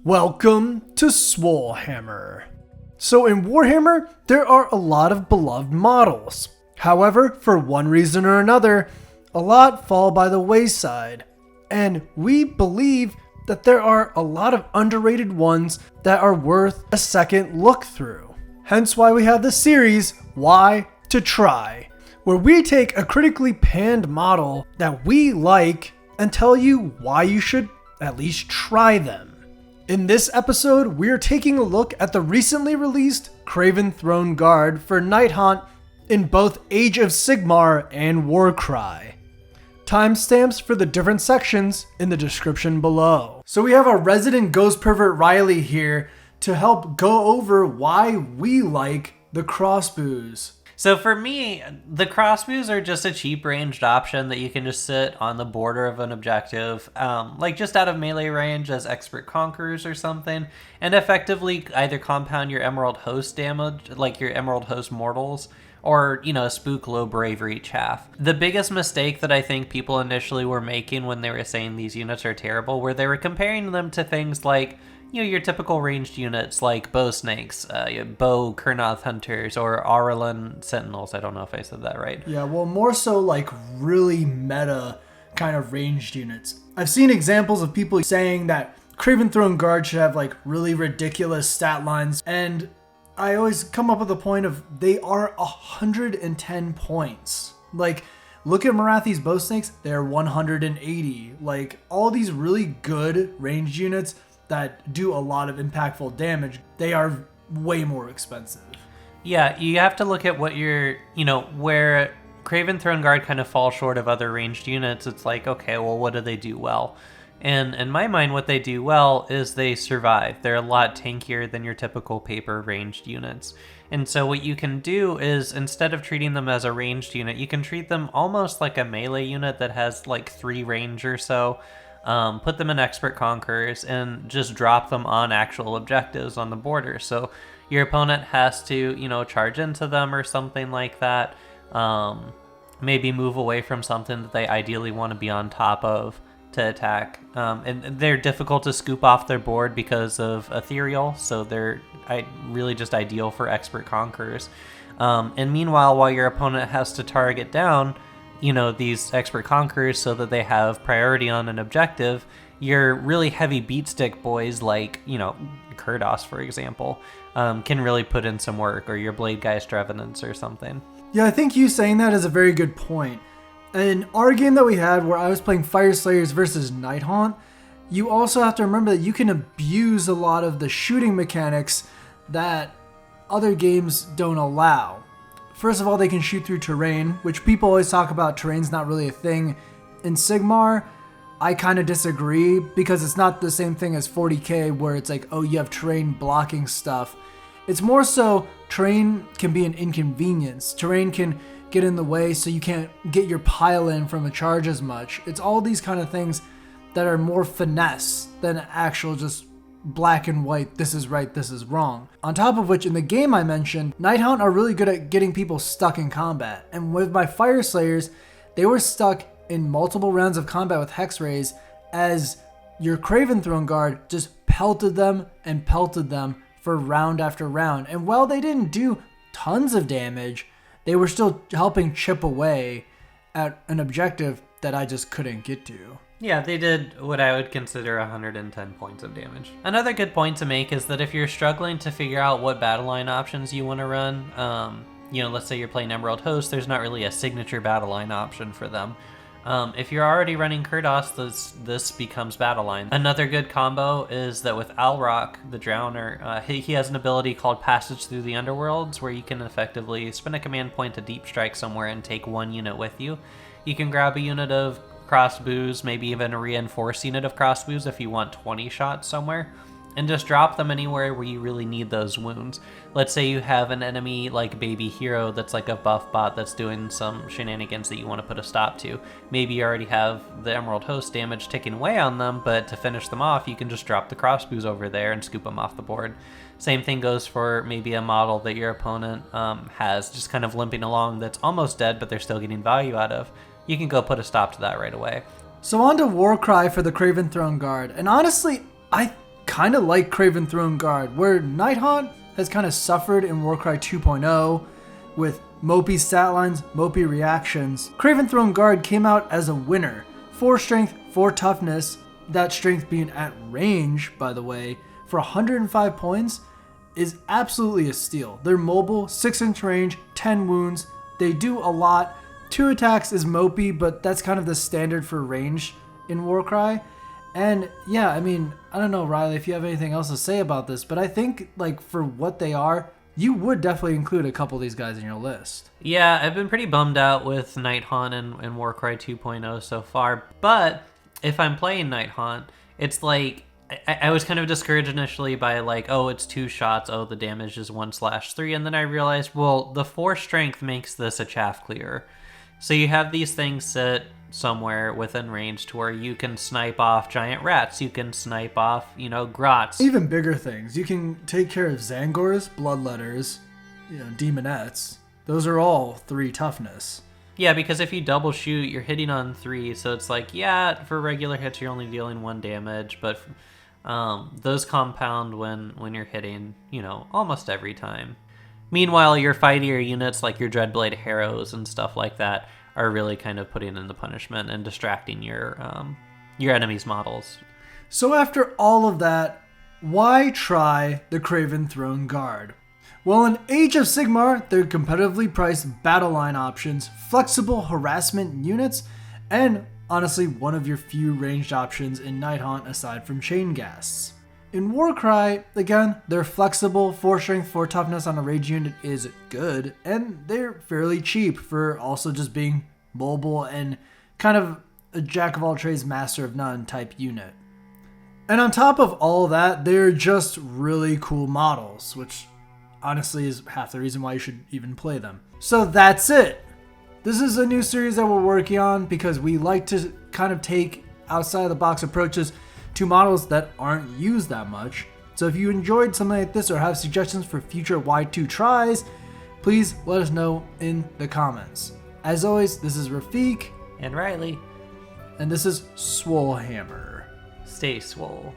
Welcome to Warhammer. So in Warhammer, there are a lot of beloved models. However, for one reason or another, a lot fall by the wayside. And we believe that there are a lot of underrated ones that are worth a second look through. Hence why we have the series, Why to Try, where we take a critically panned model that we like and tell you why you should at least try them. In this episode, we're taking a look at the recently released Craventhrone Guard for Nighthaunt in both Age of Sigmar and Warcry. Timestamps for the different sections in the description below. So we have our resident ghost pervert Riley here to help go over why we like the crossbows. So for me, the crossbows are just a cheap ranged option that you can just sit on the border of an objective, like just out of melee range as expert conquerors or something, and effectively either compound your emerald host damage, like your emerald host mortals, or, spook low bravery chaff. The biggest mistake that I think people initially were making when they were saying these units are terrible, were they were comparing them to things like, your typical ranged units like bow snakes, bow Kurnoth hunters, or Aurelin sentinels. I don't know if I said that right. Yeah, well, more so like really meta kind of ranged units. I've seen examples of people saying that Craventhrone Guard should have like really ridiculous stat lines, and I always come up with the point of they are 110 points. Like, look at Marathi's bow snakes, they're 180. Like, all these really good ranged units that do a lot of impactful damage, they are way more expensive. Yeah, you have to look at what you're, where Craventhrone Guard kind of falls short of other ranged units. It's like, okay, well, what do they do well? And in my mind, what they do well is they survive. They're a lot tankier than your typical paper ranged units. And so what you can do is, instead of treating them as a ranged unit, you can treat them almost like a melee unit that has like 3 range or so. Put them in expert conquerors and just drop them on actual objectives on the border. So your opponent has to, charge into them or something like that. Maybe move away from something that they ideally want to be on top of to attack. And they're difficult to scoop off their board because of ethereal, so they're really just ideal for expert conquerors. And meanwhile, while your opponent has to target down these expert conquerors so that they have priority on an objective, your really heavy beat stick boys like, Kurdos, for example, can really put in some work, or your Blade Geist Revenants or something. Yeah, I think you saying that is a very good point. In our game that we had where I was playing Fire Slayers versus Nighthaunt, you also have to remember that you can abuse a lot of the shooting mechanics that other games don't allow. First of all, they can shoot through terrain, which people always talk about terrain's not really a thing. In Sigmar, I kind of disagree, because it's not the same thing as 40k where it's like, oh, you have terrain blocking stuff. It's more so terrain can be an inconvenience. Terrain can get in the way so you can't get your pile in from a charge as much. It's all these kind of things that are more finesse than actual just black and white, this is right, this is wrong. On top of which, in the game I mentioned, Nighthaunt are really good at getting people stuck in combat. And with my Fire Slayers, they were stuck in multiple rounds of combat with Hex Rays as your Craventhrone Guard just pelted them and pelted them for round after round. And while they didn't do tons of damage, they were still helping chip away at an objective that I just couldn't get to. Yeah, they did what I would consider 110 points of damage. Another good point to make is that if you're struggling to figure out what battle line options you want to run, let's say you're playing Emerald Host, there's not really a signature battle line option for them. If you're already running Kurdos, this becomes battle line. Another good combo is that with Alrock, the Drowner, he has an ability called Passage Through the Underworlds, where you can effectively spend a command point to deep strike somewhere and take one unit with you. You can grab a unit of crossbows, maybe even a reinforced unit of crossbows if you want 20 shots somewhere, and just drop them anywhere where you really need those wounds. Let's say you have an enemy like Baby Hero that's like a buff bot that's doing some shenanigans that you want to put a stop to. Maybe you already have the Emerald Host damage ticking away on them, but to finish them off, you can just drop the crossbows over there and scoop them off the board. Same thing goes for maybe a model that your opponent has just kind of limping along that's almost dead, but they're still getting value out of. You can go put a stop to that right away. So on to Warcry for the Craventhrone Guard. And honestly, I kind of like Craventhrone Guard, where Nighthaunt has kind of suffered in Warcry 2.0 with mopey stat lines, mopey reactions. Craventhrone Guard came out as a winner. 4 strength, 4 toughness, that strength being at range, by the way, for 105 points is absolutely a steal. They're mobile, 6-inch range, 10 wounds. They do a lot. 2 attacks is mopey, but that's kind of the standard for range in Warcry. And yeah, I mean, I don't know, Riley, if you have anything else to say about this, but I think like for what they are, you would definitely include a couple of these guys in your list. Yeah, I've been pretty bummed out with Nighthaunt and Warcry 2.0 so far, but if I'm playing Nighthaunt, it's like, I was kind of discouraged initially by like, oh, it's 2 shots, oh, the damage is 1/3, and then I realized, well, the 4 strength makes this a chaff clear. So you have these things sit somewhere within range to where you can snipe off giant rats, you can snipe off, grots. Even bigger things. You can take care of Zangors, Bloodletters, Demonettes. Those are all 3 toughness. Yeah, because if you double shoot, you're hitting on 3, so it's like, yeah, for regular hits you're only dealing 1 damage, but those compound when you're hitting, almost every time. Meanwhile, your fightier units like your Dreadblade Harrows and stuff like that are really kind of putting in the punishment and distracting your enemy's models. So after all of that, why try the Craventhrone Guard? Well, in Age of Sigmar, they're competitively priced battle line options, flexible harassment units, and honestly one of your few ranged options in Nighthaunt aside from Chain Ghasts. In Warcry, again, they're flexible, 4 strength, 4 toughness on a rage unit is good, and they're fairly cheap for also just being mobile and kind of a jack of all trades, master of none type unit. And on top of all that, they're just really cool models, which honestly is half the reason why you should even play them. So that's it. This is a new series that we're working on because we like to kind of take outside of the box approaches to models that aren't used that much. So if you enjoyed something like this or have suggestions for future Y2 tries, please let us know in the comments. As always, this is Rafiq and Riley, and this is Swole Hammer. Stay swole.